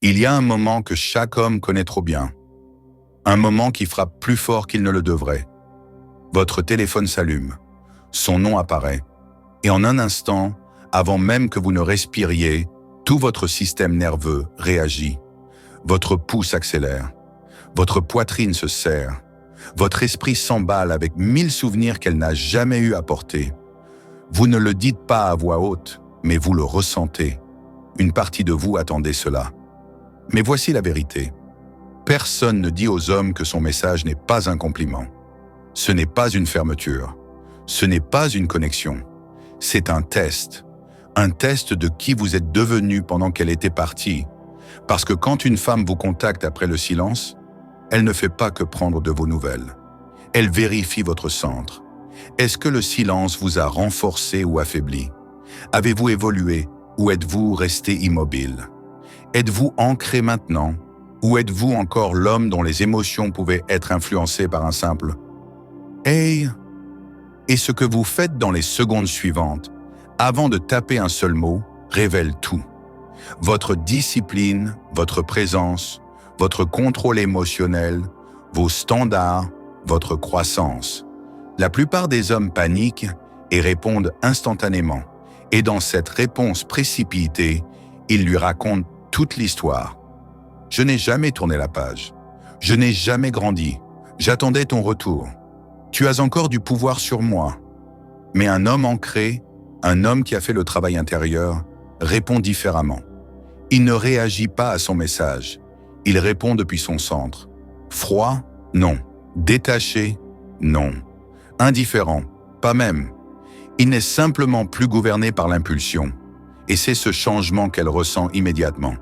Il y a un moment que chaque homme connaît trop bien. Un moment qui frappe plus fort qu'il ne le devrait. Votre téléphone s'allume. Son nom apparaît. Et en un instant, avant même que vous ne respiriez, tout votre système nerveux réagit. Votre pouls s'accélère. Votre poitrine se serre. Votre esprit s'emballe avec 1000 souvenirs qu'elle n'a jamais eu à porter. Vous ne le dites pas à voix haute, mais vous le ressentez. Une partie de vous attendait cela. Mais voici la vérité. Personne ne dit aux hommes que son message n'est pas un compliment. Ce n'est pas une fermeture. Ce n'est pas une connexion. C'est un test. Un test de qui vous êtes devenu pendant qu'elle était partie. Parce que quand une femme vous contacte après le silence, elle ne fait pas que prendre de vos nouvelles. Elle vérifie votre centre. Est-ce que le silence vous a renforcé ou affaibli? Avez-vous évolué ou êtes-vous resté immobile? Êtes-vous ancré maintenant ou êtes-vous encore l'homme dont les émotions pouvaient être influencées par un simple « Hey » Et ce que vous faites dans les secondes suivantes, avant de taper un seul mot, révèle tout. Votre discipline, votre présence, votre contrôle émotionnel, vos standards, votre croissance. La plupart des hommes paniquent et répondent instantanément. Et dans cette réponse précipitée, ils lui racontent toute l'histoire. Je n'ai jamais tourné la page. Je n'ai jamais grandi. J'attendais ton retour. Tu as encore du pouvoir sur moi. Mais un homme ancré, un homme qui a fait le travail intérieur, répond différemment. Il ne réagit pas à son message. Il répond depuis son centre. Froid? Non. Détaché? Non. Indifférent? Pas même. Il n'est simplement plus gouverné par l'impulsion. Et c'est ce changement qu'elle ressent immédiatement.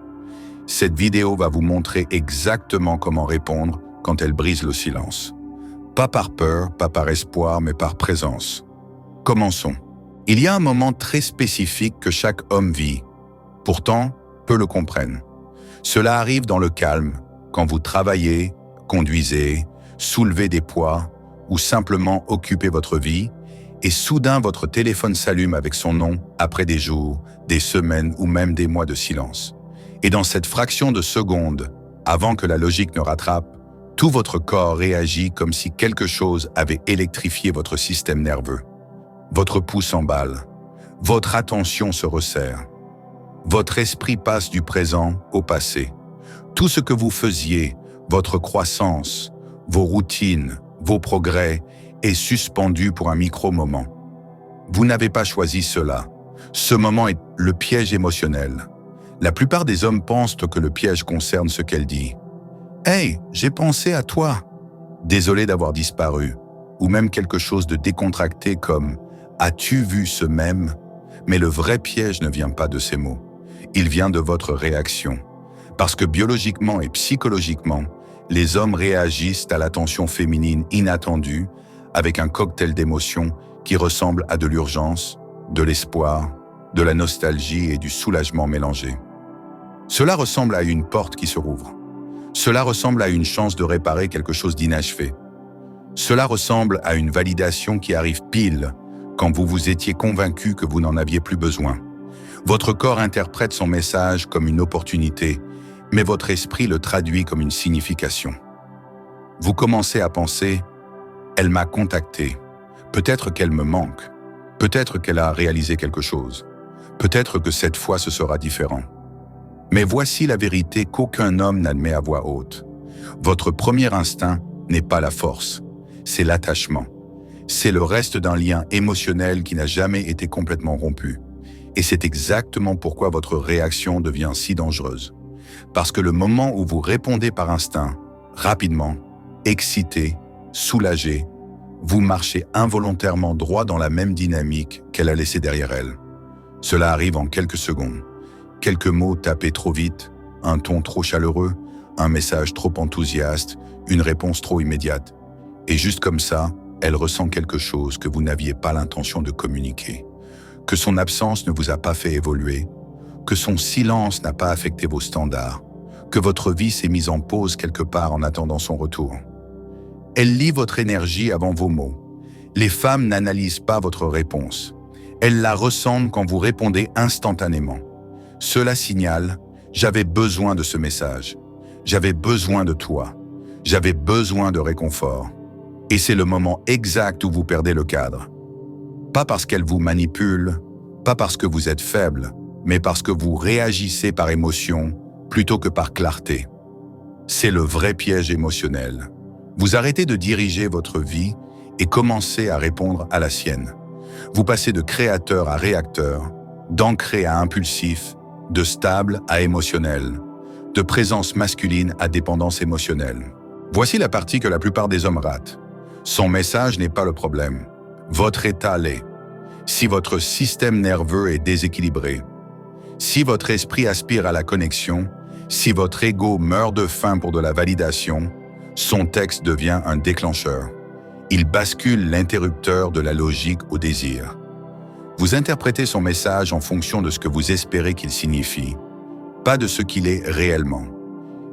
Cette vidéo va vous montrer exactement comment répondre quand elle brise le silence. Pas par peur, pas par espoir, mais par présence. Commençons. Il y a un moment très spécifique que chaque homme vit. Pourtant, peu le comprennent. Cela arrive dans le calme, quand vous travaillez, conduisez, soulevez des poids ou simplement occupez votre vie, et soudain votre téléphone s'allume avec son nom après des jours, des semaines ou même des mois de silence. Et dans cette fraction de seconde, avant que la logique ne rattrape, tout votre corps réagit comme si quelque chose avait électrifié votre système nerveux. Votre pouls s'emballe, votre attention se resserre. Votre esprit passe du présent au passé. Tout ce que vous faisiez, votre croissance, vos routines, vos progrès, est suspendu pour un micro-moment. Vous n'avez pas choisi cela. Ce moment est le piège émotionnel. La plupart des hommes pensent que le piège concerne ce qu'elle dit. « Hey, j'ai pensé à toi !» Désolé d'avoir disparu. Ou même quelque chose de décontracté comme « As-tu vu ce mème ?» Mais le vrai piège ne vient pas de ces mots. Il vient de votre réaction. Parce que biologiquement et psychologiquement, les hommes réagissent à l'attention féminine inattendue avec un cocktail d'émotions qui ressemble à de l'urgence, de l'espoir, de la nostalgie et du soulagement mélangés. Cela ressemble à une porte qui se rouvre. Cela ressemble à une chance de réparer quelque chose d'inachevé. Cela ressemble à une validation qui arrive pile quand vous vous étiez convaincu que vous n'en aviez plus besoin. Votre corps interprète son message comme une opportunité, mais votre esprit le traduit comme une signification. Vous commencez à penser « Elle m'a contacté. Peut-être qu'elle me manque. Peut-être qu'elle a réalisé quelque chose. Peut-être que cette fois ce sera différent. » Mais voici la vérité qu'aucun homme n'admet à voix haute. Votre premier instinct n'est pas la force, c'est l'attachement. C'est le reste d'un lien émotionnel qui n'a jamais été complètement rompu. Et c'est exactement pourquoi votre réaction devient si dangereuse. Parce que le moment où vous répondez par instinct, rapidement, excité, soulagé, vous marchez involontairement droit dans la même dynamique qu'elle a laissée derrière elle. Cela arrive en quelques secondes. Quelques mots tapés trop vite, un ton trop chaleureux, un message trop enthousiaste, une réponse trop immédiate. Et juste comme ça, elle ressent quelque chose que vous n'aviez pas l'intention de communiquer. Que son absence ne vous a pas fait évoluer, que son silence n'a pas affecté vos standards, que votre vie s'est mise en pause quelque part en attendant son retour. Elle lit votre énergie avant vos mots. Les femmes n'analysent pas votre réponse. Elles la ressentent quand vous répondez instantanément. Cela signale J'avais besoin de ce message. J'avais besoin de toi. J'avais besoin de réconfort. Et c'est le moment exact où vous perdez le cadre. Pas parce qu'elle vous manipule, pas parce que vous êtes faible, mais parce que vous réagissez par émotion plutôt que par clarté. C'est le vrai piège émotionnel. Vous arrêtez de diriger votre vie et commencez à répondre à la sienne. Vous passez de créateur à réacteur, d'ancré à impulsif, de stable à émotionnel, de présence masculine à dépendance émotionnelle. Voici la partie que la plupart des hommes ratent. Son message n'est pas le problème. Votre état l'est. Si votre système nerveux est déséquilibré, si votre esprit aspire à la connexion, si votre ego meurt de faim pour de la validation, son texte devient un déclencheur. Il bascule l'interrupteur de la logique au désir. Vous interprétez son message en fonction de ce que vous espérez qu'il signifie, pas de ce qu'il est réellement.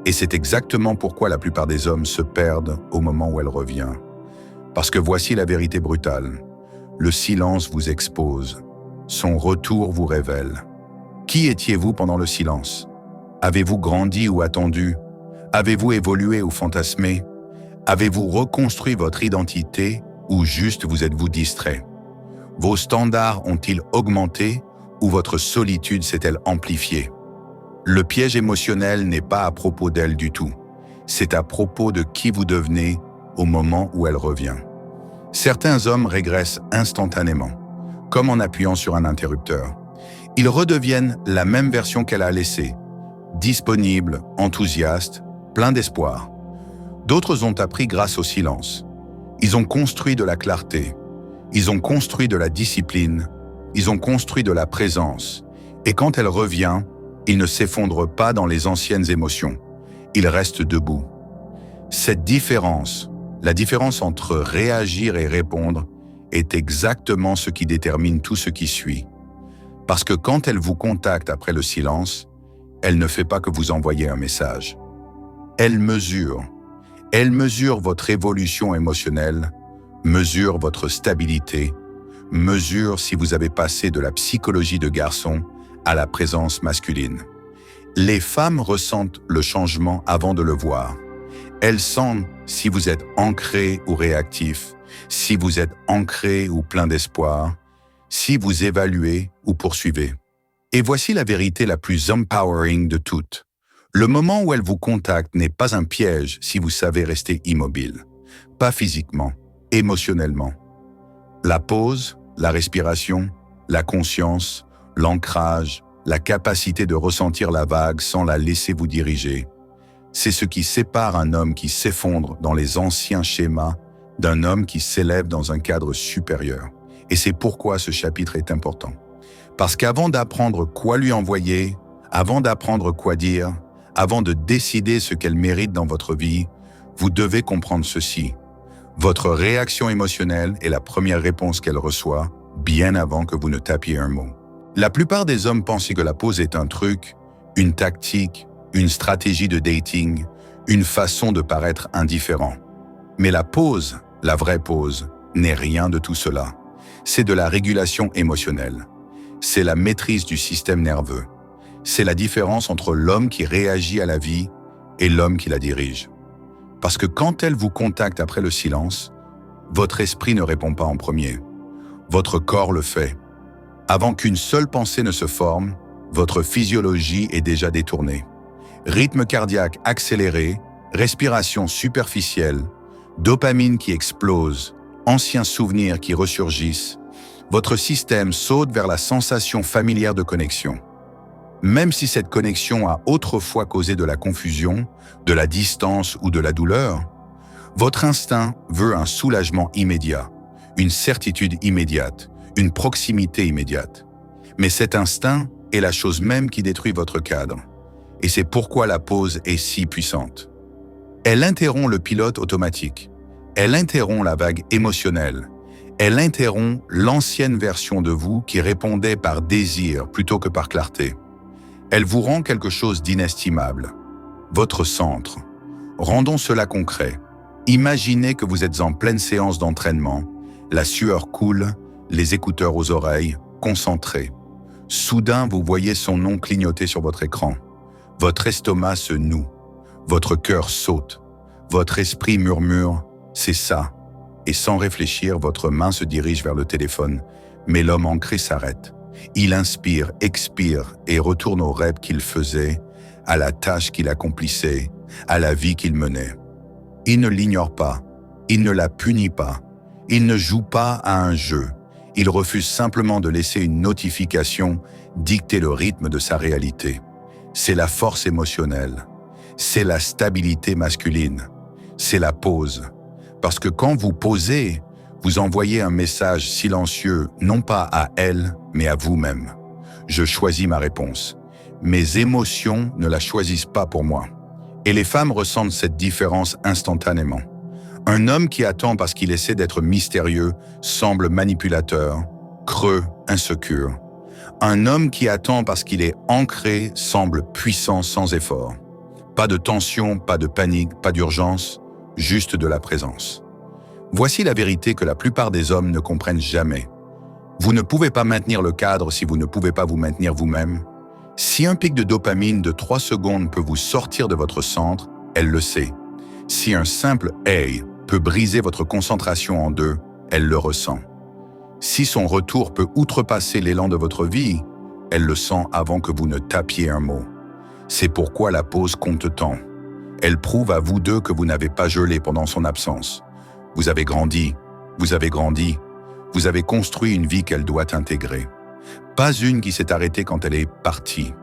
Et c'est exactement pourquoi la plupart des hommes se perdent au moment où elle revient. Parce que voici la vérité brutale. Le silence vous expose. Son retour vous révèle. Qui étiez-vous pendant le silence? Avez-vous grandi ou attendu? Avez-vous évolué ou fantasmé? Avez-vous reconstruit votre identité ou juste vous êtes-vous distrait? Vos standards ont-ils augmenté ou votre solitude s'est-elle amplifiée? Le piège émotionnel n'est pas à propos d'elle du tout. C'est à propos de qui vous devenez au moment où elle revient. Certains hommes régressent instantanément, comme en appuyant sur un interrupteur. Ils redeviennent la même version qu'elle a laissée, disponible, enthousiaste, plein d'espoir. D'autres ont appris grâce au silence. Ils ont construit de la clarté, ils ont construit de la discipline, ils ont construit de la présence. Et quand elle revient, ils ne s'effondrent pas dans les anciennes émotions. Ils restent debout. Cette différence, la différence entre réagir et répondre, est exactement ce qui détermine tout ce qui suit. Parce que quand elle vous contacte après le silence, elle ne fait pas que vous envoyer un message. Elle mesure votre évolution émotionnelle, mesure votre stabilité, mesure si vous avez passé de la psychologie de garçon à la présence masculine. Les femmes ressentent le changement avant de le voir. Elles sentent si vous êtes ancré ou réactif, si vous êtes ancré ou plein d'espoir, si vous évaluez ou poursuivez. Et voici la vérité la plus empowering de toutes. Le moment où elle vous contacte n'est pas un piège si vous savez rester immobile. Pas physiquement, émotionnellement. La pause, la respiration, la conscience, l'ancrage, la capacité de ressentir la vague sans la laisser vous diriger, c'est ce qui sépare un homme qui s'effondre dans les anciens schémas d'un homme qui s'élève dans un cadre supérieur. Et c'est pourquoi ce chapitre est important. Parce qu'avant d'apprendre quoi lui envoyer, avant d'apprendre quoi dire, avant de décider ce qu'elle mérite dans votre vie, vous devez comprendre ceci. Votre réaction émotionnelle est la première réponse qu'elle reçoit, bien avant que vous ne tapiez un mot. La plupart des hommes pensent que la pause est un truc, une tactique, une stratégie de dating, une façon de paraître indifférent. Mais la pause, la vraie pause, n'est rien de tout cela. C'est de la régulation émotionnelle. C'est la maîtrise du système nerveux. C'est la différence entre l'homme qui réagit à la vie et l'homme qui la dirige. Parce que quand elle vous contacte après le silence, votre esprit ne répond pas en premier. Votre corps le fait. Avant qu'une seule pensée ne se forme, votre physiologie est déjà détournée. Rythme cardiaque accéléré, respiration superficielle, dopamine qui explose, anciens souvenirs qui ressurgissent, votre système saute vers la sensation familière de connexion. Même si cette connexion a autrefois causé de la confusion, de la distance ou de la douleur, votre instinct veut un soulagement immédiat, une certitude immédiate, une proximité immédiate. Mais cet instinct est la chose même qui détruit votre cadre. Et c'est pourquoi la pause est si puissante. Elle interrompt le pilote automatique. Elle interrompt la vague émotionnelle. Elle interrompt l'ancienne version de vous qui répondait par désir plutôt que par clarté. Elle vous rend quelque chose d'inestimable. Votre centre. Rendons cela concret. Imaginez que vous êtes en pleine séance d'entraînement. La sueur coule, les écouteurs aux oreilles, concentrés. Soudain, vous voyez son nom clignoter sur votre écran. Votre estomac se noue, votre cœur saute, votre esprit murmure « c'est ça ». Et sans réfléchir, votre main se dirige vers le téléphone, mais l'homme ancré s'arrête. Il inspire, expire et retourne au rêve qu'il faisait, à la tâche qu'il accomplissait, à la vie qu'il menait. Il ne l'ignore pas, il ne la punit pas, il ne joue pas à un jeu, il refuse simplement de laisser une notification dicter le rythme de sa réalité. C'est la force émotionnelle, c'est la stabilité masculine, c'est la pause. Parce que quand vous posez, vous envoyez un message silencieux, non pas à elle, mais à vous-même. Je choisis ma réponse. Mes émotions ne la choisissent pas pour moi. Et les femmes ressentent cette différence instantanément. Un homme qui attend parce qu'il essaie d'être mystérieux semble manipulateur, creux, insécure. Un homme qui attend parce qu'il est ancré semble puissant sans effort. Pas de tension, pas de panique, pas d'urgence, juste de la présence. Voici la vérité que la plupart des hommes ne comprennent jamais. Vous ne pouvez pas maintenir le cadre si vous ne pouvez pas vous maintenir vous-même. Si un pic de dopamine de 3 secondes peut vous sortir de votre centre, elle le sait. Si un simple « hey » peut briser votre concentration en deux, elle le ressent. Si son retour peut outrepasser l'élan de votre vie, elle le sent avant que vous ne tapiez un mot. C'est pourquoi la pause compte tant. Elle prouve à vous deux que vous n'avez pas gelé pendant son absence. Vous avez grandi, vous avez grandi, vous avez construit une vie qu'elle doit intégrer. Pas une qui s'est arrêtée quand elle est partie.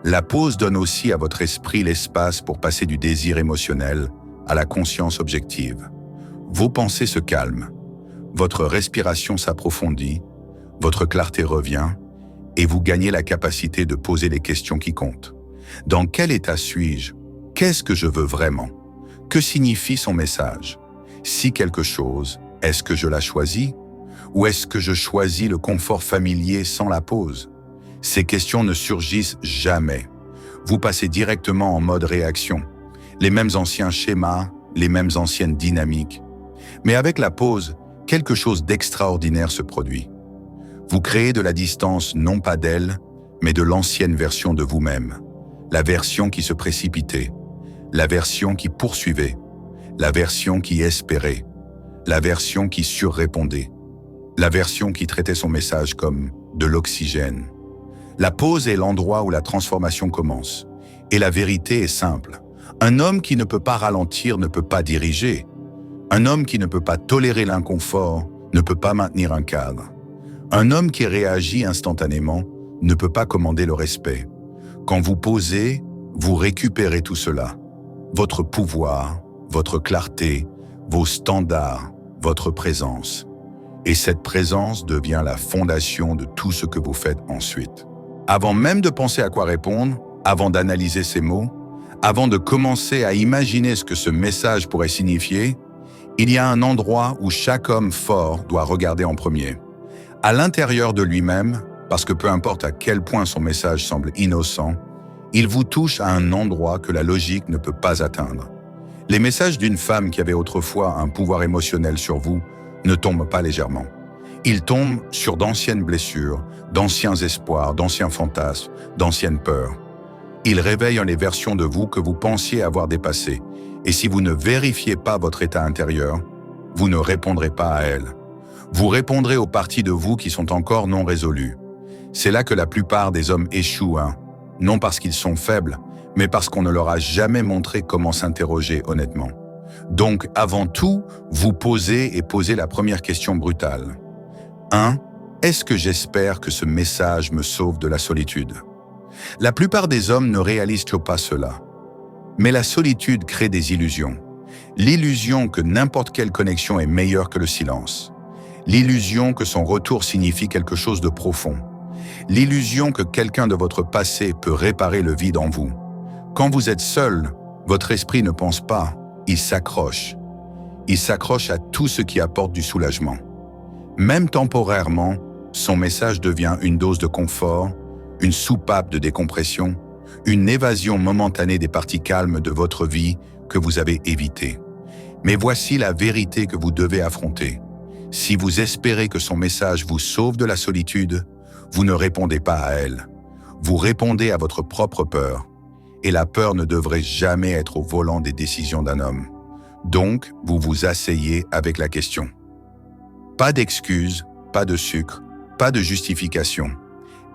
La pause donne aussi à votre esprit l'espace pour passer du désir émotionnel à la conscience objective. Vos pensées se calment, votre respiration s'approfondit, votre clarté revient et vous gagnez la capacité de poser les questions qui comptent. Dans quel état suis-je? Qu'est-ce que je veux vraiment? Que signifie son message? Si quelque chose, est-ce que je la choisis? Ou est-ce que je choisis le confort familier sans la pause? Ces questions ne surgissent jamais. Vous passez directement en mode réaction. Les mêmes anciens schémas, les mêmes anciennes dynamiques. Mais avec la pause, quelque chose d'extraordinaire se produit. Vous créez de la distance non pas d'elle, mais de l'ancienne version de vous-même. La version qui se précipitait, la version qui poursuivait, la version qui espérait, la version qui surrépondait, la version qui traitait son message comme de l'oxygène. La pause est l'endroit où la transformation commence. Et la vérité est simple. Un homme qui ne peut pas ralentir ne peut pas diriger. Un homme qui ne peut pas tolérer l'inconfort ne peut pas maintenir un cadre. Un homme qui réagit instantanément ne peut pas commander le respect. Quand vous posez, vous récupérez tout cela. Votre pouvoir, votre clarté, vos standards, votre présence. Et cette présence devient la fondation de tout ce que vous faites ensuite. Avant même de penser à quoi répondre, avant d'analyser ces mots, avant de commencer à imaginer ce que ce message pourrait signifier, il y a un endroit où chaque homme fort doit regarder en premier. À l'intérieur de lui-même, parce que peu importe à quel point son message semble innocent, il vous touche à un endroit que la logique ne peut pas atteindre. Les messages d'une femme qui avait autrefois un pouvoir émotionnel sur vous ne tombent pas légèrement. Ils tombent sur d'anciennes blessures, d'anciens espoirs, d'anciens fantasmes, d'anciennes peurs. Ils réveillent les versions de vous que vous pensiez avoir dépassées. Et si vous ne vérifiez pas votre état intérieur, vous ne répondrez pas à elles. Vous répondrez aux parties de vous qui sont encore non résolues. C'est là que la plupart des hommes échouent, non parce qu'ils sont faibles, mais parce qu'on ne leur a jamais montré comment s'interroger honnêtement. Donc, avant tout, vous posez la première question brutale. 1. Est-ce que j'espère que ce message me sauve de la solitude? La plupart des hommes ne réalisent pas cela. Mais la solitude crée des illusions. L'illusion que n'importe quelle connexion est meilleure que le silence. L'illusion que son retour signifie quelque chose de profond. L'illusion que quelqu'un de votre passé peut réparer le vide en vous. Quand vous êtes seul, votre esprit ne pense pas, il s'accroche. Il s'accroche à tout ce qui apporte du soulagement. Même temporairement, son message devient une dose de confort, une soupape de décompression, une évasion momentanée des parties calmes de votre vie que vous avez évitées. Mais voici la vérité que vous devez affronter. Si vous espérez que son message vous sauve de la solitude, vous ne répondez pas à elle. Vous répondez à votre propre peur. et la peur ne devrait jamais être au volant des décisions d'un homme. Donc, vous vous asseyez avec la question. Pas d'excuses, pas de sucre, pas de justification.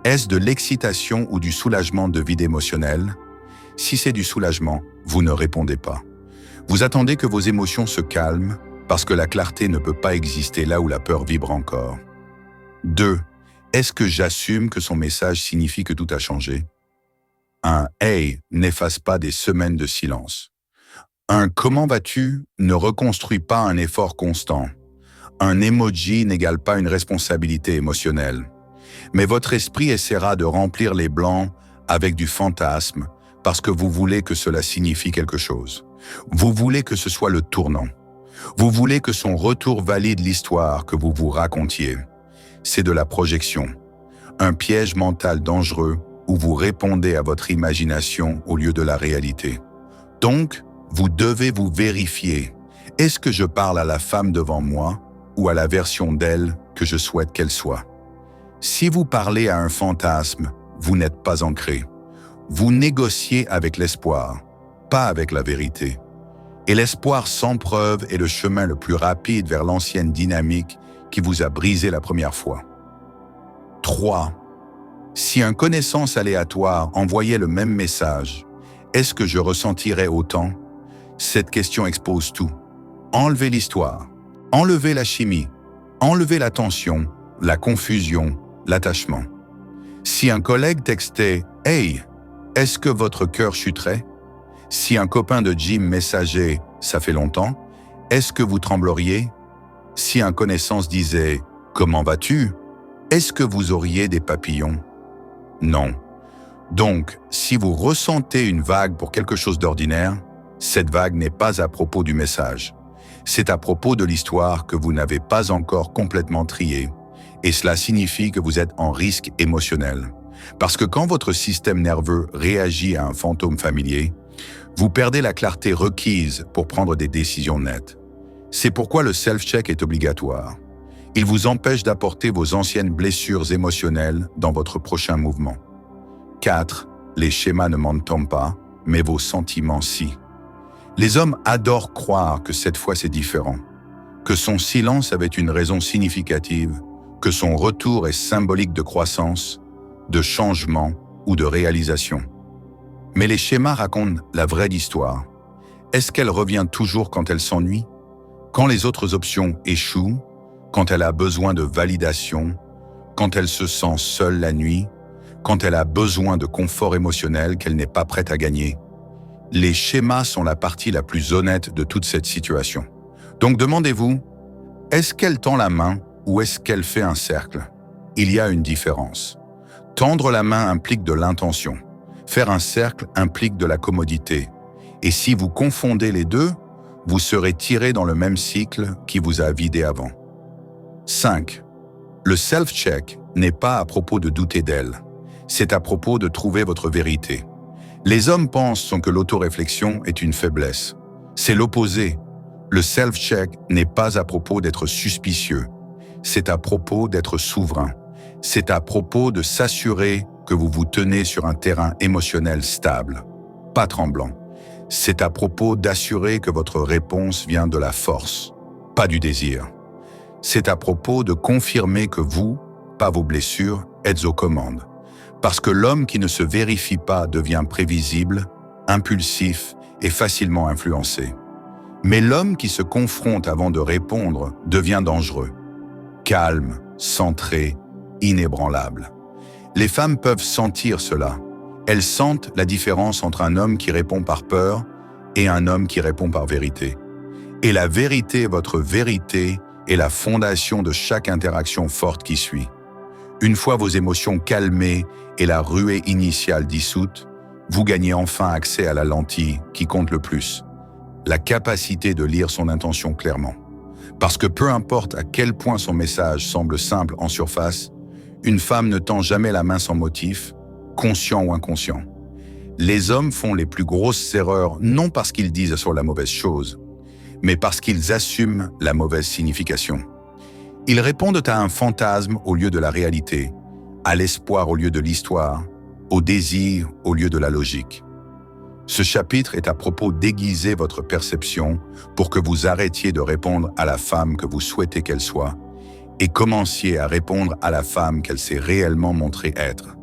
Est-ce de l'excitation ou du soulagement de vide émotionnel? Si c'est du soulagement, vous ne répondez pas. Vous attendez que vos émotions se calment parce que la clarté ne peut pas exister là où la peur vibre encore. 2. Est-ce que j'assume que son message signifie que tout a changé? Un « Hey » n'efface pas des semaines de silence. Un « Comment vas-tu » ne reconstruit pas un effort constant. Un emoji n'égale pas une responsabilité émotionnelle. Mais votre esprit essaiera de remplir les blancs avec du fantasme parce que vous voulez que cela signifie quelque chose. Vous voulez que ce soit le tournant. Vous voulez que son retour valide l'histoire que vous vous racontiez. C'est de la projection, un piège mental dangereux où vous répondez à votre imagination au lieu de la réalité. Donc, vous devez vous vérifier. Est-ce que je parle à la femme devant moi ou à la version d'elle que je souhaite qu'elle soit? Si vous parlez à un fantasme, vous n'êtes pas ancré. Vous négociez avec l'espoir, pas avec la vérité. Et l'espoir sans preuve est le chemin le plus rapide vers l'ancienne dynamique qui vous a brisé la première fois. 3. Si un connaissance aléatoire envoyait le même message, est-ce que je ressentirais autant? Cette question expose tout. Enlevez l'histoire, enlevez la chimie, enlevez la tension, la confusion, l'attachement. Si un collègue textait « Hey, est-ce que votre cœur chuterait ?» Si un copain de gym messageait « Ça fait longtemps », est-ce que vous trembleriez? Si un connaissance disait « Comment vas-tu ?» est-ce que vous auriez des papillons? Non. Donc, si vous ressentez une vague pour quelque chose d'ordinaire, cette vague n'est pas à propos du message. C'est à propos de l'histoire que vous n'avez pas encore complètement triée. Et cela signifie que vous êtes en risque émotionnel. Parce que quand votre système nerveux réagit à un fantôme familier, vous perdez la clarté requise pour prendre des décisions nettes. C'est pourquoi le self-check est obligatoire. Il vous empêche d'apporter vos anciennes blessures émotionnelles dans votre prochain mouvement. 4. Les schémas ne mentent pas, mais vos sentiments si. Les hommes adorent croire que cette fois c'est différent, que son silence avait une raison significative, que son retour est symbolique de croissance, de changement ou de réalisation. Mais les schémas racontent la vraie histoire. Est-ce qu'elle revient toujours quand elle s'ennuie? Quand les autres options échouent? Quand elle a besoin de validation? Quand elle se sent seule la nuit? Quand elle a besoin de confort émotionnel qu'elle n'est pas prête à gagner? Les schémas sont la partie la plus honnête de toute cette situation. Donc demandez-vous, est-ce qu'elle tend la main ou est-ce qu'elle fait un cercle? Il y a une différence. Tendre la main implique de l'intention. Faire un cercle implique de la commodité. Et si vous confondez les deux, vous serez tiré dans le même cycle qui vous a vidé avant. 5. Le self-check n'est pas à propos de douter d'elle. C'est à propos de trouver votre vérité. Les hommes pensent que l'autoréflexion est une faiblesse. C'est l'opposé. Le self-check n'est pas à propos d'être suspicieux. C'est à propos d'être souverain. C'est à propos de s'assurer que vous vous tenez sur un terrain émotionnel stable, pas tremblant. C'est à propos d'assurer que votre réponse vient de la force, pas du désir. C'est à propos de confirmer que vous, pas vos blessures, êtes aux commandes. Parce que l'homme qui ne se vérifie pas devient prévisible, impulsif et facilement influencé. Mais l'homme qui se confronte avant de répondre devient dangereux, calme, centré, inébranlable. Les femmes peuvent sentir cela. Elles sentent la différence entre un homme qui répond par peur et un homme qui répond par vérité. Et la vérité, votre vérité, est la fondation de chaque interaction forte qui suit. Une fois vos émotions calmées et la ruée initiale dissoute, vous gagnez enfin accès à la lentille qui compte le plus, la capacité de lire son intention clairement. Parce que peu importe à quel point son message semble simple en surface, une femme ne tend jamais la main sans motif, conscient ou inconscient. Les hommes font les plus grosses erreurs non parce qu'ils disent sur la mauvaise chose, mais parce qu'ils assument la mauvaise signification. Ils répondent à un fantasme au lieu de la réalité, à l'espoir au lieu de l'histoire, au désir au lieu de la logique. Ce chapitre est à propos d'aiguiser votre perception pour que vous arrêtiez de répondre à la femme que vous souhaitez qu'elle soit et commenciez à répondre à la femme qu'elle s'est réellement montrée être.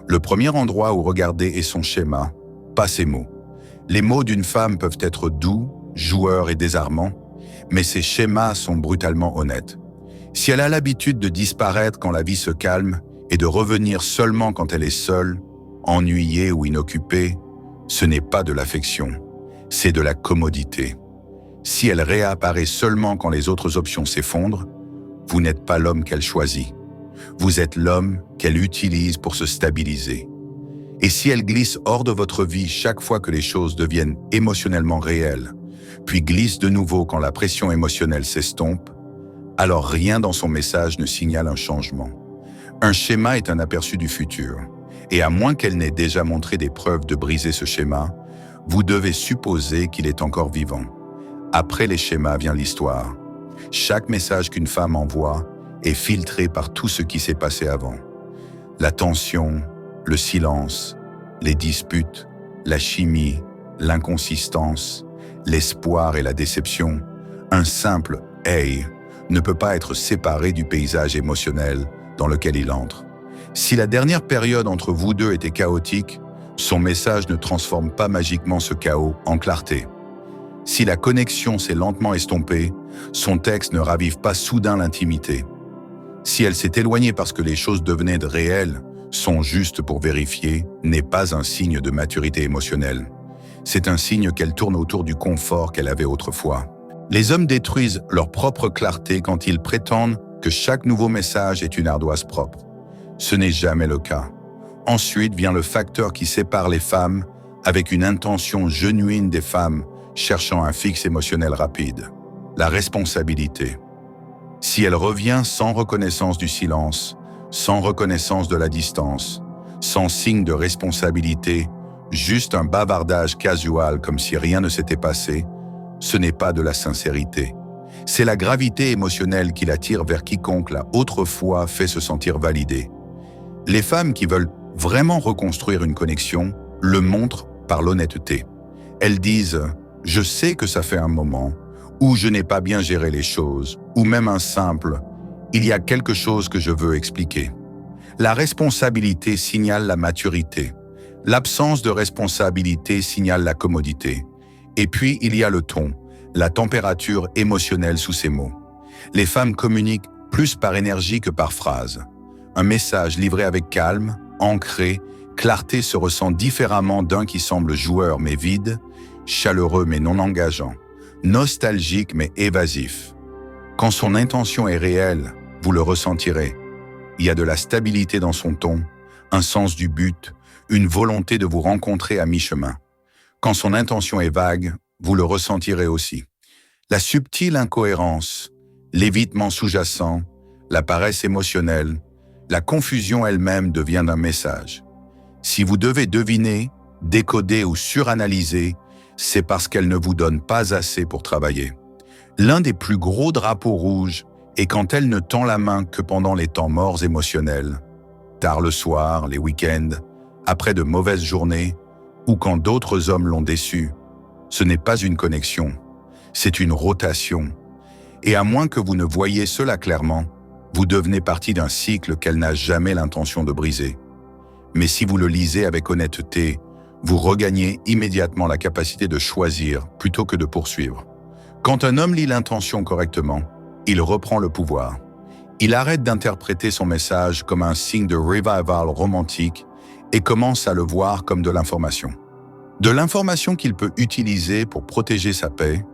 Le premier endroit où regarder est son schéma, pas ses mots. Les mots d'une femme peuvent être doux, joueurs et désarmants, mais ses schémas sont brutalement honnêtes. Si elle a l'habitude de disparaître quand la vie se calme et de revenir seulement quand elle est seule, ennuyée ou inoccupée, ce n'est pas de l'affection, c'est de la commodité. Si elle réapparaît seulement quand les autres options s'effondrent, vous n'êtes pas l'homme qu'elle choisit. Vous êtes l'homme qu'elle utilise pour se stabiliser. Et si elle glisse hors de votre vie chaque fois que les choses deviennent émotionnellement réelles, puis glisse de nouveau quand la pression émotionnelle s'estompe, alors rien dans son message ne signale un changement. Un schéma est un aperçu du futur, et à moins qu'elle n'ait déjà montré des preuves de briser ce schéma, vous devez supposer qu'il est encore vivant. Après les schémas vient l'histoire. Chaque message qu'une femme envoie est filtré par tout ce qui s'est passé avant. La tension, le silence, les disputes, la chimie, l'inconsistance, l'espoir et la déception. Un simple « hey » ne peut pas être séparé du paysage émotionnel dans lequel il entre. Si la dernière période entre vous deux était chaotique, son message ne transforme pas magiquement ce chaos en clarté. Si la connexion s'est lentement estompée, son texte ne ravive pas soudain l'intimité. Si elle s'est éloignée parce que les choses devenaient réelles, sont justes pour vérifier, n'est pas un signe de maturité émotionnelle. C'est un signe qu'elle tourne autour du confort qu'elle avait autrefois. Les hommes détruisent leur propre clarté quand ils prétendent que chaque nouveau message est une ardoise propre. Ce n'est jamais le cas. Ensuite vient le facteur qui sépare les femmes avec une intention genuine des femmes cherchant un fixe émotionnel rapide. La responsabilité. Si elle revient sans reconnaissance du silence, sans reconnaissance de la distance, sans signe de responsabilité, juste un bavardage casual comme si rien ne s'était passé, ce n'est pas de la sincérité. C'est la gravité émotionnelle qui l'attire vers quiconque l'a autrefois fait se sentir validé. Les femmes qui veulent vraiment reconstruire une connexion le montrent par l'honnêteté. Elles disent « je sais que ça fait un moment » ou « je n'ai pas bien géré les choses » ou même un simple « il y a quelque chose que je veux expliquer ». La responsabilité signale la maturité. L'absence de responsabilité signale la commodité. Et puis il y a le ton, la température émotionnelle sous ces mots. Les femmes communiquent plus par énergie que par phrase. Un message livré avec calme, ancré, clarté se ressent différemment d'un qui semble joueur mais vide, chaleureux mais non engageant, nostalgique mais évasif. Quand son intention est réelle, vous le ressentirez. Il y a de la stabilité dans son ton, un sens du but, une volonté de vous rencontrer à mi-chemin. Quand son intention est vague, vous le ressentirez aussi. La subtile incohérence, l'évitement sous-jacent, la paresse émotionnelle, la confusion elle-même devient un message. Si vous devez deviner, décoder ou suranalyser, c'est parce qu'elle ne vous donne pas assez pour travailler. L'un des plus gros drapeaux rouges est quand elle ne tend la main que pendant les temps morts émotionnels, tard le soir, les week-ends, après de mauvaises journées, ou quand d'autres hommes l'ont déçue. Ce n'est pas une connexion, c'est une rotation. Et à moins que vous ne voyiez cela clairement, vous devenez partie d'un cycle qu'elle n'a jamais l'intention de briser. Mais si vous le lisez avec honnêteté, vous regagnez immédiatement la capacité de choisir plutôt que de poursuivre. Quand un homme lit l'intention correctement, il reprend le pouvoir. Il arrête d'interpréter son message comme un signe de revival romantique et commence à le voir comme de l'information. De l'information qu'il peut utiliser pour protéger sa paix,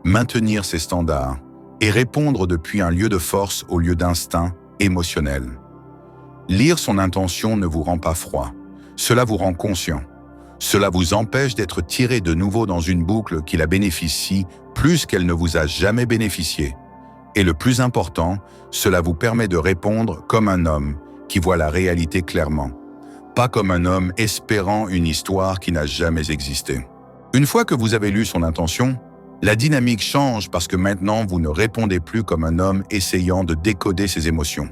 maintenir ses standards et répondre depuis un lieu de force au lieu d'instinct émotionnel. Lire son intention ne vous rend pas froid, cela vous rend conscient. Cela vous empêche d'être tiré de nouveau dans une boucle qui la bénéficie plus qu'elle ne vous a jamais bénéficié. Et le plus important, cela vous permet de répondre comme un homme qui voit la réalité clairement, pas comme un homme espérant une histoire qui n'a jamais existé. Une fois que vous avez lu son intention, la dynamique change parce que maintenant vous ne répondez plus comme un homme essayant de décoder ses émotions.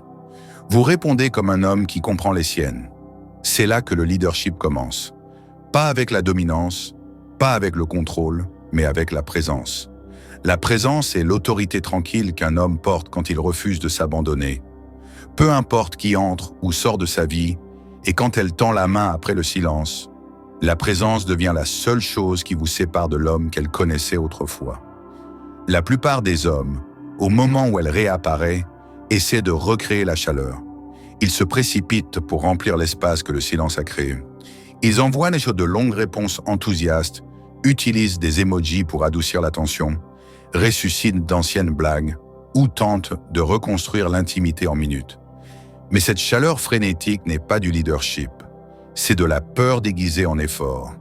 Vous répondez comme un homme qui comprend les siennes. C'est là que le leadership commence. Pas avec la dominance, Pas avec le contrôle, mais avec la présence. La présence est l'autorité tranquille qu'un homme porte quand il refuse de s'abandonner. Peu importe qui entre ou sort de sa vie, et quand elle tend la main après le silence, la présence devient la seule chose qui vous sépare de l'homme qu'elle connaissait autrefois. La plupart des hommes, au moment où elle réapparaît, essaient de recréer la chaleur. Ils se précipitent pour remplir l'espace que le silence a créé. Ils envoient de longues réponses enthousiastes, utilisent des emojis pour adoucir la tension, ressuscitent d'anciennes blagues ou tentent de reconstruire l'intimité en minutes. Mais cette chaleur frénétique n'est pas du leadership. C'est de la peur déguisée en effort.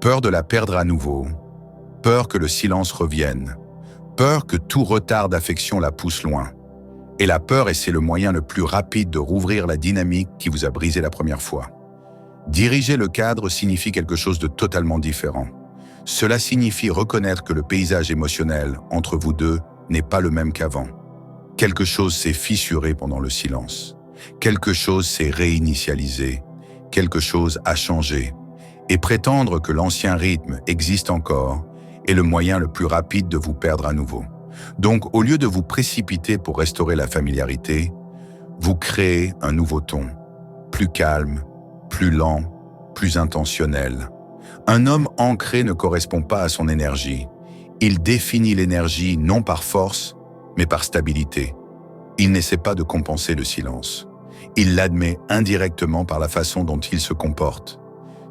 Peur de la perdre à nouveau. Peur que le silence revienne. Peur que tout retard d'affection la pousse loin. Et la peur, c'est le moyen le plus rapide de rouvrir la dynamique qui vous a brisé la première fois. Diriger le cadre signifie quelque chose de totalement différent. Cela signifie reconnaître que le paysage émotionnel entre vous deux n'est pas le même qu'avant. Quelque chose s'est fissuré pendant le silence. Quelque chose s'est réinitialisé. Quelque chose a changé. Et prétendre que l'ancien rythme existe encore est le moyen le plus rapide de vous perdre à nouveau. Donc, au lieu de vous précipiter pour restaurer la familiarité, vous créez un nouveau ton, plus calme, plus lent, plus intentionnel. Un homme ancré ne correspond pas à son énergie. Il définit l'énergie non par force, mais par stabilité. Il n'essaie pas de compenser le silence. Il l'admet indirectement par la façon dont il se comporte.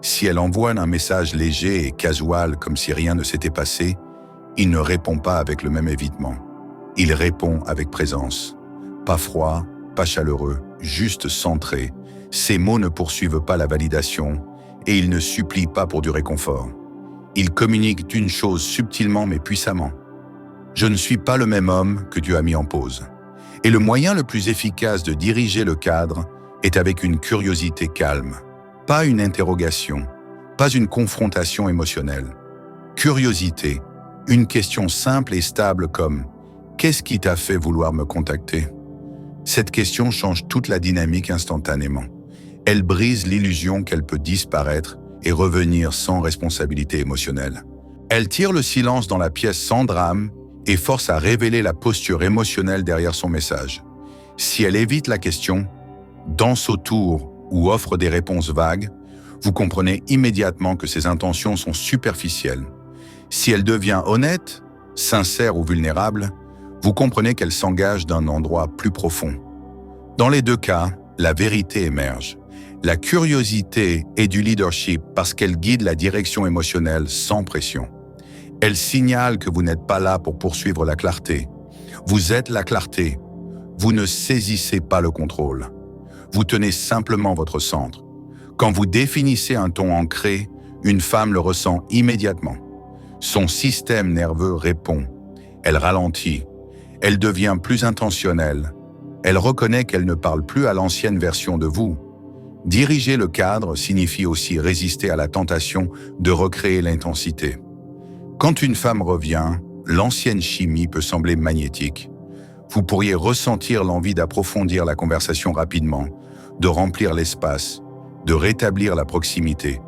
Si elle envoie un message léger et casual comme si rien ne s'était passé, il ne répond pas avec le même évitement. Il répond avec présence. Pas froid, pas chaleureux, juste centré. Ses mots ne poursuivent pas la validation et il ne supplie pas pour du réconfort. Il communique d'une chose subtilement mais puissamment. Je ne suis pas le même homme que Dieu a mis en pause. Et le moyen le plus efficace de diriger le cadre est avec une curiosité calme. Pas une interrogation, pas une confrontation émotionnelle. Curiosité, une question simple et stable comme « Qu'est-ce qui t'a fait vouloir me contacter ?» Cette question change toute la dynamique instantanément. Elle brise l'illusion qu'elle peut disparaître et revenir sans responsabilité émotionnelle. Elle tire le silence dans la pièce sans drame et force à révéler la posture émotionnelle derrière son message. Si elle évite la question, danse autour ou offre des réponses vagues, vous comprenez immédiatement que ses intentions sont superficielles. Si elle devient honnête, sincère ou vulnérable, vous comprenez qu'elle s'engage d'un endroit plus profond. Dans les deux cas, la vérité émerge. La curiosité est du leadership parce qu'elle guide la direction émotionnelle sans pression. Elle signale que vous n'êtes pas là pour poursuivre la clarté. Vous êtes la clarté. Vous ne saisissez pas le contrôle. Vous tenez simplement votre centre. Quand vous définissez un ton ancré, une femme le ressent immédiatement. Son système nerveux répond. Elle ralentit. Elle devient plus intentionnelle. Elle reconnaît qu'elle ne parle plus à l'ancienne version de vous. Diriger le cadre signifie aussi résister à la tentation de recréer l'intensité. Quand une femme revient, l'ancienne chimie peut sembler magnétique. Vous pourriez ressentir l'envie d'approfondir la conversation rapidement, de remplir l'espace, de rétablir la proximité.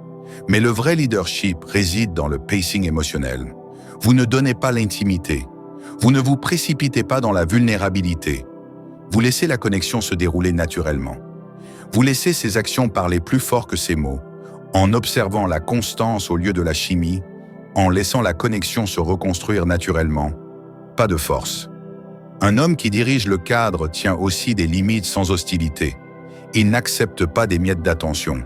Mais le vrai leadership réside dans le pacing émotionnel. Vous ne donnez pas l'intimité. Vous ne vous précipitez pas dans la vulnérabilité. Vous laissez la connexion se dérouler naturellement. Vous laissez ses actions parler plus fort que ses mots, en observant la constance au lieu de la chimie, en laissant la connexion se reconstruire naturellement. Pas de force. Un homme qui dirige le cadre tient aussi des limites sans hostilité. Il n'accepte pas des miettes d'attention.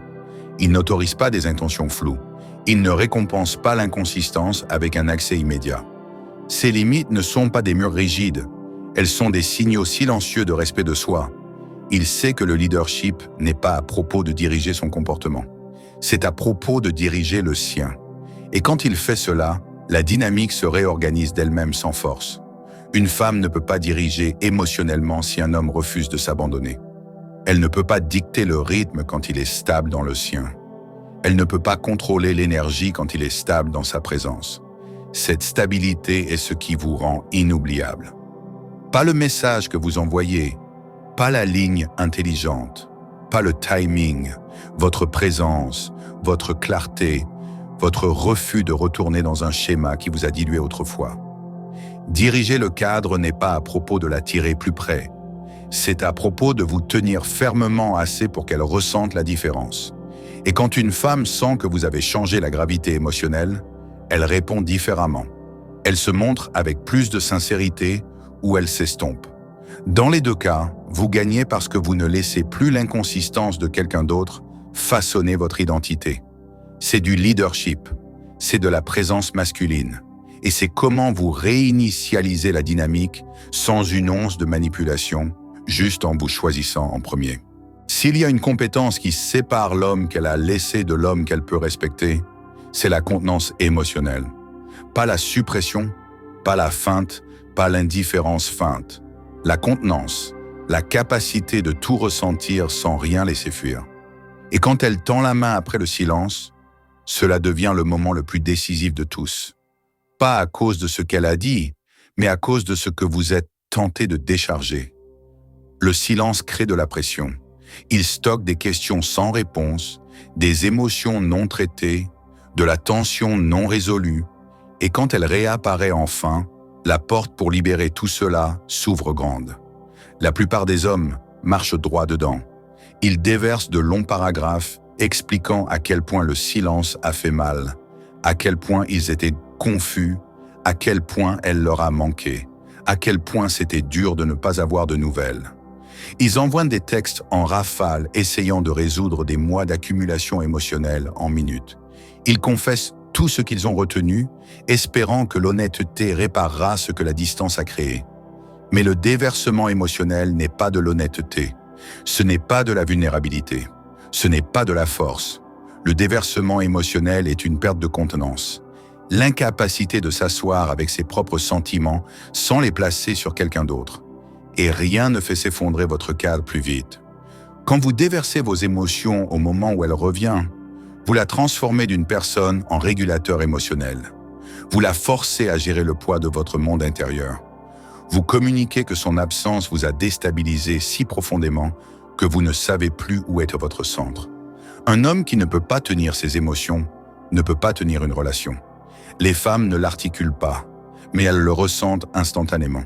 Il n'autorise pas des intentions floues. Il ne récompense pas l'inconsistance avec un accès immédiat. Ces limites ne sont pas des murs rigides. Elles sont des signaux silencieux de respect de soi. Il sait que le leadership n'est pas à propos de diriger son comportement. C'est à propos de diriger le sien. Et quand il fait cela, la dynamique se réorganise d'elle-même sans force. Une femme ne peut pas diriger émotionnellement si un homme refuse de s'abandonner. Elle ne peut pas dicter le rythme quand il est stable dans le sien. Elle ne peut pas contrôler l'énergie quand il est stable dans sa présence. Cette stabilité est ce qui vous rend inoubliable. Pas le message que vous envoyez, pas la ligne intelligente, pas le timing, votre présence, votre clarté, votre refus de retourner dans un schéma qui vous a dilué autrefois. Diriger le cadre n'est pas à propos de la tirer plus près, c'est à propos de vous tenir fermement assez pour qu'elle ressente la différence. Et quand une femme sent que vous avez changé la gravité émotionnelle, elle répond différemment. Elle se montre avec plus de sincérité ou elle s'estompe. Dans les deux cas, vous gagnez parce que vous ne laissez plus l'inconsistance de quelqu'un d'autre façonner votre identité. C'est du leadership, c'est de la présence masculine. Et c'est comment vous réinitialisez la dynamique sans une once de manipulation, juste en vous choisissant en premier. S'il y a une compétence qui sépare l'homme qu'elle a laissé de l'homme qu'elle peut respecter, c'est la contenance émotionnelle. Pas la suppression, pas la feinte, pas l'indifférence feinte. La contenance, la capacité de tout ressentir sans rien laisser fuir. Et quand elle tend la main après le silence, cela devient le moment le plus décisif de tous. Pas à cause de ce qu'elle a dit, mais à cause de ce que vous êtes tenté de décharger. Le silence crée de la pression. Il stocke des questions sans réponse, des émotions non traitées, de la tension non résolue, et quand elle réapparaît enfin, la porte pour libérer tout cela s'ouvre grande. La plupart des hommes marchent droit dedans. Ils déversent de longs paragraphes expliquant à quel point le silence a fait mal, à quel point ils étaient confus, à quel point elle leur a manqué, à quel point c'était dur de ne pas avoir de nouvelles. Ils envoient des textes en rafale essayant de résoudre des mois d'accumulation émotionnelle en minutes. Ils confessent tout ce qu'ils ont retenu, espérant que l'honnêteté réparera ce que la distance a créé. Mais le déversement émotionnel n'est pas de l'honnêteté. Ce n'est pas de la vulnérabilité. Ce n'est pas de la force. Le déversement émotionnel est une perte de contenance. L'incapacité de s'asseoir avec ses propres sentiments sans les placer sur quelqu'un d'autre. Et rien ne fait s'effondrer votre cadre plus vite. Quand vous déversez vos émotions au moment où elle revient, vous la transformez d'une personne en régulateur émotionnel. Vous la forcez à gérer le poids de votre monde intérieur. Vous communiquez que son absence vous a déstabilisé si profondément que vous ne savez plus où est votre centre. Un homme qui ne peut pas tenir ses émotions ne peut pas tenir une relation. Les femmes ne l'articulent pas, mais elles le ressentent instantanément.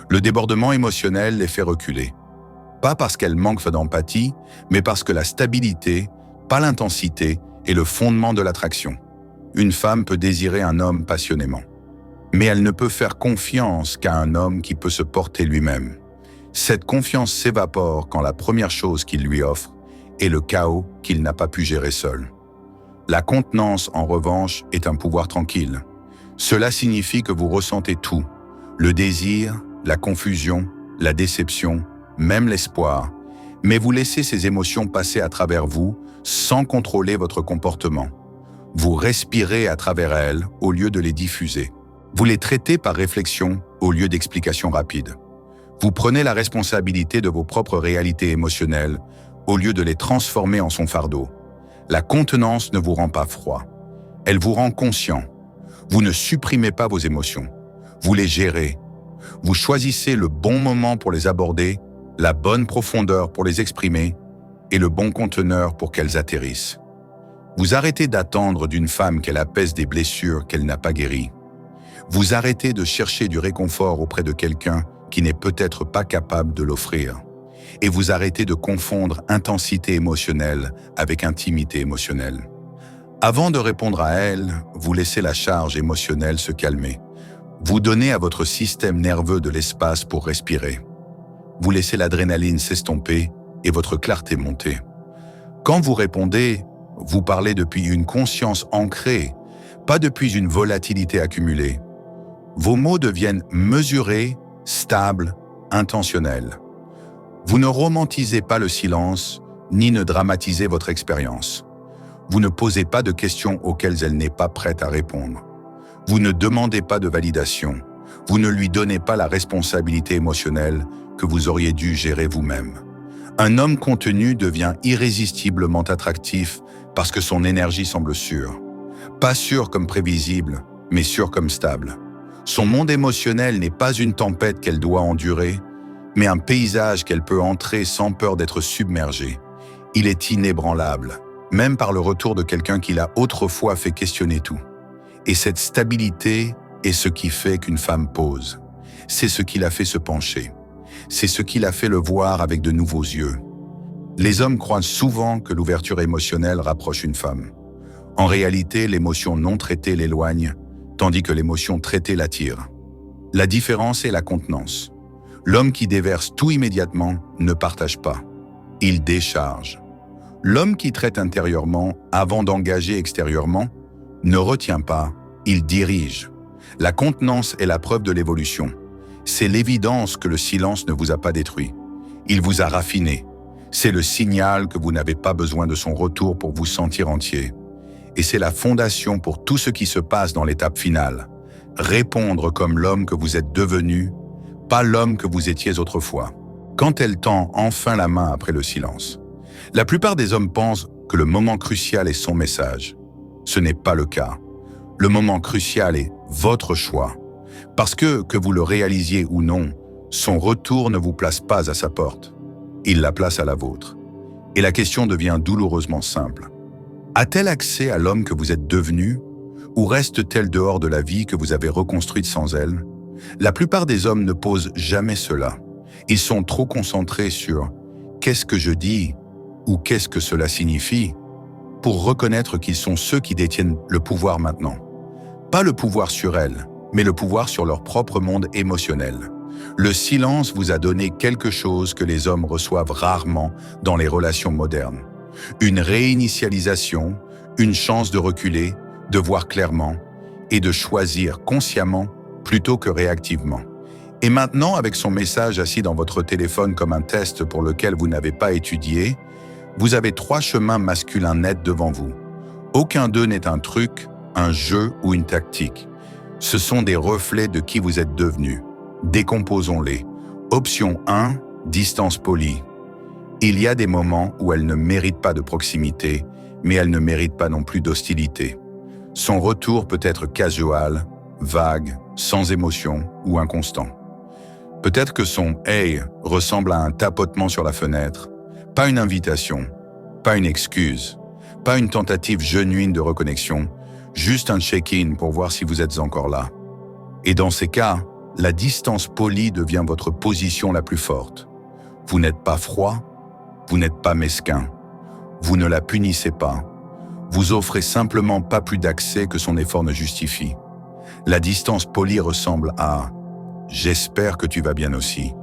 Le débordement émotionnel les fait reculer. Pas parce qu'elles manquent d'empathie, mais parce que la stabilité, pas l'intensité, est le fondement de l'attraction. Une femme peut désirer un homme passionnément. Mais elle ne peut faire confiance qu'à un homme qui peut se porter lui-même. Cette confiance s'évapore quand la première chose qu'il lui offre est le chaos qu'il n'a pas pu gérer seul. La contenance, en revanche, est un pouvoir tranquille. Cela signifie que vous ressentez tout, le désir, la confusion, la déception, même l'espoir, mais vous laissez ces émotions passer à travers vous sans contrôler votre comportement. Vous respirez à travers elles au lieu de les diffuser. Vous les traitez par réflexion au lieu d'explications rapides. Vous prenez la responsabilité de vos propres réalités émotionnelles au lieu de les transformer en son fardeau. La contenance ne vous rend pas froid. Elle vous rend conscient. Vous ne supprimez pas vos émotions. Vous les gérez. Vous choisissez le bon moment pour les aborder, la bonne profondeur pour les exprimer et le bon conteneur pour qu'elles atterrissent. Vous arrêtez d'attendre d'une femme qu'elle apaise des blessures qu'elle n'a pas guéries. Vous arrêtez de chercher du réconfort auprès de quelqu'un qui n'est peut-être pas capable de l'offrir. Et vous arrêtez de confondre intensité émotionnelle avec intimité émotionnelle. Avant de répondre à elle, vous laissez la charge émotionnelle se calmer. Vous donnez à votre système nerveux de l'espace pour respirer. Vous laissez l'adrénaline s'estomper et votre clarté monter. Quand vous répondez, vous parlez depuis une conscience ancrée, pas depuis une volatilité accumulée. Vos mots deviennent mesurés, stables, intentionnels. Vous ne romantisez pas le silence, ni ne dramatisez votre expérience. Vous ne posez pas de questions auxquelles elle n'est pas prête à répondre. Vous ne demandez pas de validation. Vous ne lui donnez pas la responsabilité émotionnelle que vous auriez dû gérer vous-même. Un homme contenu devient irrésistiblement attractif parce que son énergie semble sûre. Pas sûre comme prévisible, mais sûre comme stable. Son monde émotionnel n'est pas une tempête qu'elle doit endurer, mais un paysage qu'elle peut entrer sans peur d'être submergée. Il est inébranlable. même par le retour de quelqu'un qui l'a autrefois fait questionner tout. Et cette stabilité est ce qui fait qu'une femme pose. C'est ce qui l'a fait se pencher. C'est ce qui l'a fait le voir avec de nouveaux yeux. Les hommes croient souvent que l'ouverture émotionnelle rapproche une femme. En réalité, l'émotion non traitée l'éloigne, tandis que l'émotion traitée l'attire. La différence est la contenance. L'homme qui déverse tout immédiatement ne partage pas. Il décharge. L'homme qui traite intérieurement avant d'engager extérieurement ne retient pas, il dirige. La contenance est la preuve de l'évolution. C'est l'évidence que le silence ne vous a pas détruit. Il vous a raffiné. C'est le signal que vous n'avez pas besoin de son retour pour vous sentir entier. Et c'est la fondation pour tout ce qui se passe dans l'étape finale. Répondre comme l'homme que vous êtes devenu, pas l'homme que vous étiez autrefois. Quand elle tend enfin la main après le silence. La plupart des hommes pensent que le moment crucial est son message. Ce n'est pas le cas. Le moment crucial est votre choix. Parce que vous le réalisiez ou non, son retour ne vous place pas à sa porte. Il la place à la vôtre. Et la question devient douloureusement simple. A-t-elle accès à l'homme que vous êtes devenu, ou reste-t-elle dehors de la vie que vous avez reconstruite sans elle? La plupart des hommes ne posent jamais cela. Ils sont trop concentrés sur « qu'est-ce que je dis ?» ou « qu'est-ce que cela signifie ?» pour reconnaître qu'ils sont ceux qui détiennent le pouvoir maintenant. Pas le pouvoir sur elle, mais le pouvoir sur leur propre monde émotionnel. Le silence vous a donné quelque chose que les hommes reçoivent rarement dans les relations modernes. Une réinitialisation, une chance de reculer, de voir clairement et de choisir consciemment plutôt que réactivement. Et maintenant, avec son message assis dans votre téléphone comme un test pour lequel vous n'avez pas étudié, vous avez 3 chemins masculins nets devant vous. Aucun d'eux n'est un truc, un jeu ou une tactique. Ce sont des reflets de qui vous êtes devenu. Décomposons-les. Option 1, distance polie. Il y a des moments où elle ne mérite pas de proximité, mais elle ne mérite pas non plus d'hostilité. Son retour peut être casual, vague, sans émotion ou inconstant. Peut-être que son « hey » ressemble à un tapotement sur la fenêtre, pas une invitation, pas une excuse, pas une tentative genuine de reconnexion, juste un check-in pour voir si vous êtes encore là. Et dans ces cas, la distance polie devient votre position la plus forte. Vous n'êtes pas froid, vous n'êtes pas mesquin, vous ne la punissez pas, vous offrez simplement pas plus d'accès que son effort ne justifie. La distance polie ressemble à « j'espère que tu vas bien aussi »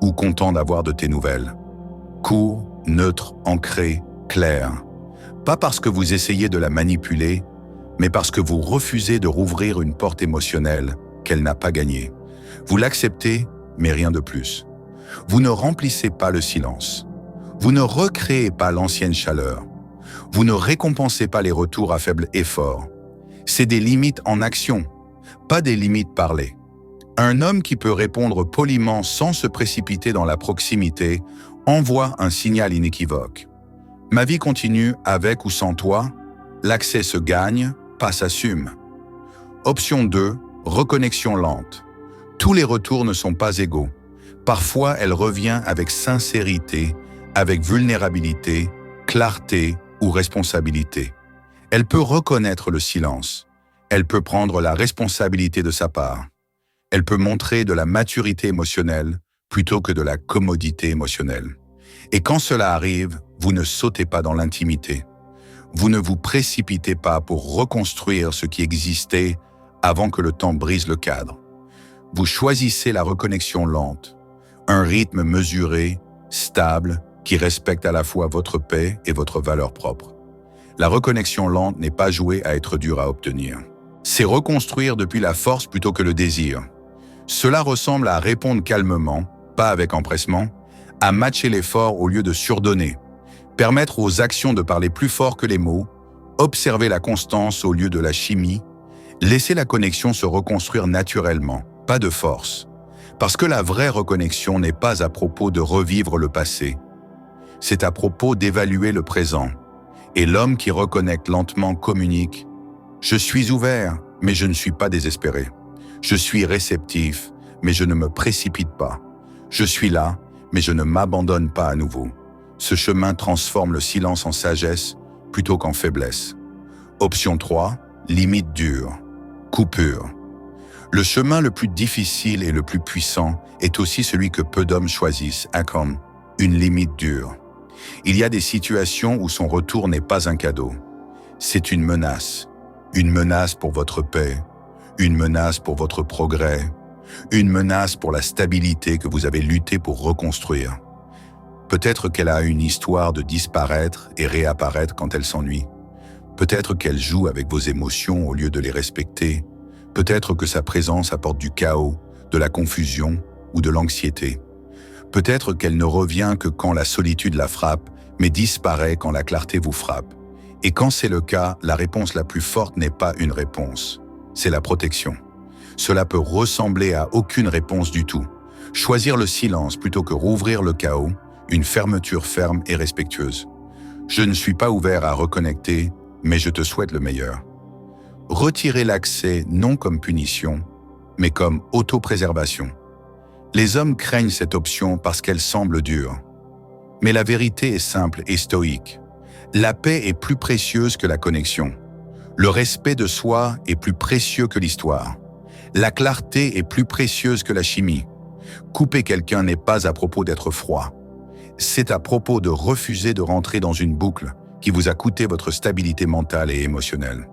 ou « content d'avoir de tes nouvelles ». Court, neutre, ancré, clair. Pas parce que vous essayez de la manipuler, mais parce que vous refusez de rouvrir une porte émotionnelle qu'elle n'a pas gagnée. Vous l'acceptez, mais rien de plus. Vous ne remplissez pas le silence. Vous ne recréez pas l'ancienne chaleur. Vous ne récompensez pas les retours à faible effort. C'est des limites en action, pas des limites parlées. Un homme qui peut répondre poliment sans se précipiter dans la proximité envoie un signal inéquivoque. Ma vie continue avec ou sans toi, l'accès se gagne, pas s'assume. Option 2, reconnexion lente. Tous les retours ne sont pas égaux. Parfois, elle revient avec sincérité, avec vulnérabilité, clarté ou responsabilité. Elle peut reconnaître le silence. Elle peut prendre la responsabilité de sa part. Elle peut montrer de la maturité émotionnelle plutôt que de la commodité émotionnelle. Et quand cela arrive, vous ne sautez pas dans l'intimité. Vous ne vous précipitez pas pour reconstruire ce qui existait avant que le temps brise le cadre. Vous choisissez la reconnexion lente, un rythme mesuré, stable, qui respecte à la fois votre paix et votre valeur propre. La reconnexion lente n'est pas jouée à être dure à obtenir. C'est reconstruire depuis la force plutôt que le désir. Cela ressemble à répondre calmement, pas avec empressement, à matcher l'effort au lieu de surdonner, permettre aux actions de parler plus fort que les mots, observer la constance au lieu de la chimie, laisser la connexion se reconstruire naturellement, pas de force. Parce que la vraie reconnexion n'est pas à propos de revivre le passé, c'est à propos d'évaluer le présent. Et l'homme qui reconnecte lentement communique « Je suis ouvert, mais je ne suis pas désespéré. Je suis réceptif, mais je ne me précipite pas. Je suis là, mais je ne m'abandonne pas à nouveau. » Ce chemin transforme le silence en sagesse plutôt qu'en faiblesse. Option 3, limite dure, coupure. Le chemin le plus difficile et le plus puissant est aussi celui que peu d'hommes choisissent, comme une limite dure. Il y a des situations où son retour n'est pas un cadeau. C'est une menace pour votre paix, une menace pour votre progrès, une menace pour la stabilité que vous avez lutté pour reconstruire. Peut-être qu'elle a une histoire de disparaître et réapparaître quand elle s'ennuie. Peut-être qu'elle joue avec vos émotions au lieu de les respecter. Peut-être que sa présence apporte du chaos, de la confusion ou de l'anxiété. Peut-être qu'elle ne revient que quand la solitude la frappe, mais disparaît quand la clarté vous frappe. Et quand c'est le cas, la réponse la plus forte n'est pas une réponse, c'est la protection. Cela peut ressembler à aucune réponse du tout. Choisir le silence plutôt que rouvrir le chaos, une fermeture ferme et respectueuse. Je ne suis pas ouvert à reconnecter, mais je te souhaite le meilleur. Retirer l'accès non comme punition, mais comme autopréservation. Les hommes craignent cette option parce qu'elle semble dure. Mais la vérité est simple et stoïque. La paix est plus précieuse que la connexion. Le respect de soi est plus précieux que l'histoire. La clarté est plus précieuse que la chimie. Couper quelqu'un n'est pas à propos d'être froid. C'est à propos de refuser de rentrer dans une boucle qui vous a coûté votre stabilité mentale et émotionnelle.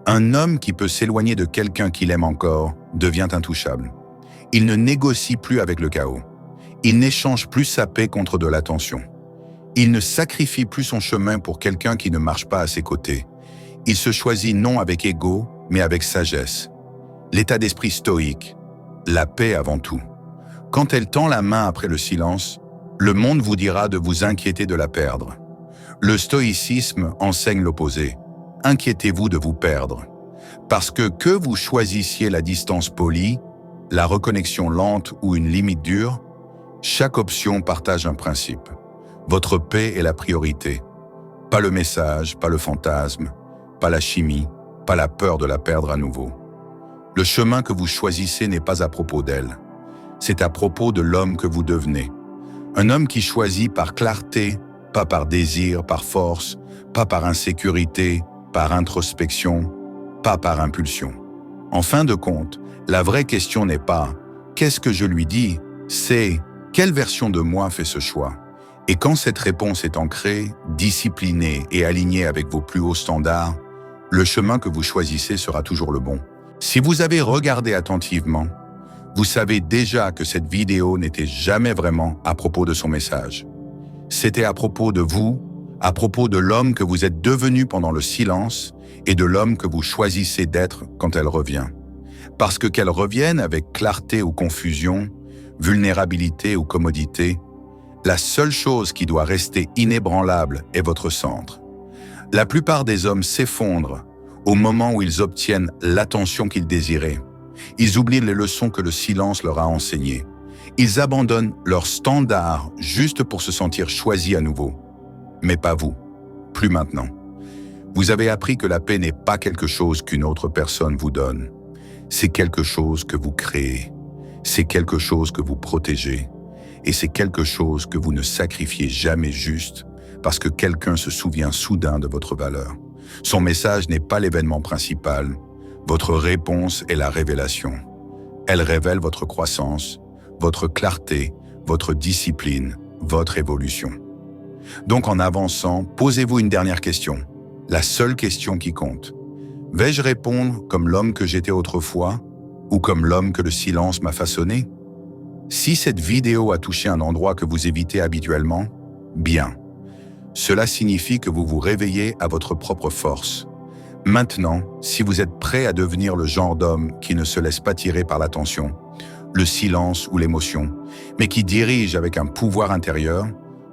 Un homme qui peut s'éloigner de quelqu'un qu'il aime encore devient intouchable. Il ne négocie plus avec le chaos. Il n'échange plus sa paix contre de la tension. Il ne sacrifie plus son chemin pour quelqu'un qui ne marche pas à ses côtés. Il se choisit non avec ego, mais avec sagesse. L'état d'esprit stoïque, la paix avant tout. Quand elle tend la main après le silence, le monde vous dira de vous inquiéter de la perdre. Le stoïcisme enseigne l'opposé. Inquiétez-vous de vous perdre. Parce que vous choisissiez la distance polie, la reconnexion lente ou une limite dure, chaque option partage un principe. Votre paix est la priorité. Pas le message, pas le fantasme, pas la chimie, pas la peur de la perdre à nouveau. Le chemin que vous choisissez n'est pas à propos d'elle. C'est à propos de l'homme que vous devenez. Un homme qui choisit par clarté, pas par désir, par force, pas par insécurité, par introspection, pas par impulsion. En fin de compte, la vraie question n'est pas « qu'est-ce que je lui dis ?» c'est « quelle version de moi fait ce choix ?» Et quand cette réponse est ancrée, disciplinée et alignée avec vos plus hauts standards, le chemin que vous choisissez sera toujours le bon. Si vous avez regardé attentivement, vous savez déjà que cette vidéo n'était jamais vraiment à propos de son message. C'était à propos de vous, à propos de l'homme que vous êtes devenu pendant le silence et de l'homme que vous choisissez d'être quand elle revient. Parce que qu'elle revienne avec clarté ou confusion, vulnérabilité ou commodité, la seule chose qui doit rester inébranlable est votre centre. La plupart des hommes s'effondrent au moment où ils obtiennent l'attention qu'ils désiraient. Ils oublient les leçons que le silence leur a enseignées. Ils abandonnent leurs standards juste pour se sentir choisis à nouveau. Mais pas vous, plus maintenant. Vous avez appris que la paix n'est pas quelque chose qu'une autre personne vous donne. C'est quelque chose que vous créez. C'est quelque chose que vous protégez. Et c'est quelque chose que vous ne sacrifiez jamais juste parce que quelqu'un se souvient soudain de votre valeur. Son message n'est pas l'événement principal. Votre réponse est la révélation. Elle révèle votre croissance, votre clarté, votre discipline, votre évolution. Donc en avançant, posez-vous une dernière question, la seule question qui compte. Vais-je répondre comme l'homme que j'étais autrefois ou comme l'homme que le silence m'a façonné? Si cette vidéo a touché un endroit que vous évitez habituellement, bien. Cela signifie que vous vous réveillez à votre propre force. Maintenant, si vous êtes prêt à devenir le genre d'homme qui ne se laisse pas tirer par l'attention, le silence ou l'émotion, mais qui dirige avec un pouvoir intérieur,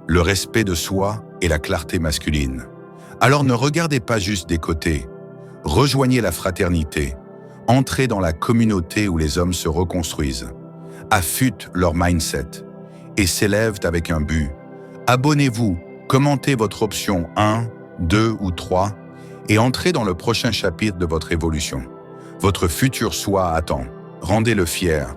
le respect de soi et la clarté masculine. Alors ne regardez pas juste des côtés, rejoignez la fraternité, entrez dans la communauté où les hommes se reconstruisent, affûtent leur mindset et s'élèvent avec un but. Abonnez-vous, commentez votre option 1, 2 ou 3 et entrez dans le prochain chapitre de votre évolution. Votre futur soi attend. Rendez-le fier,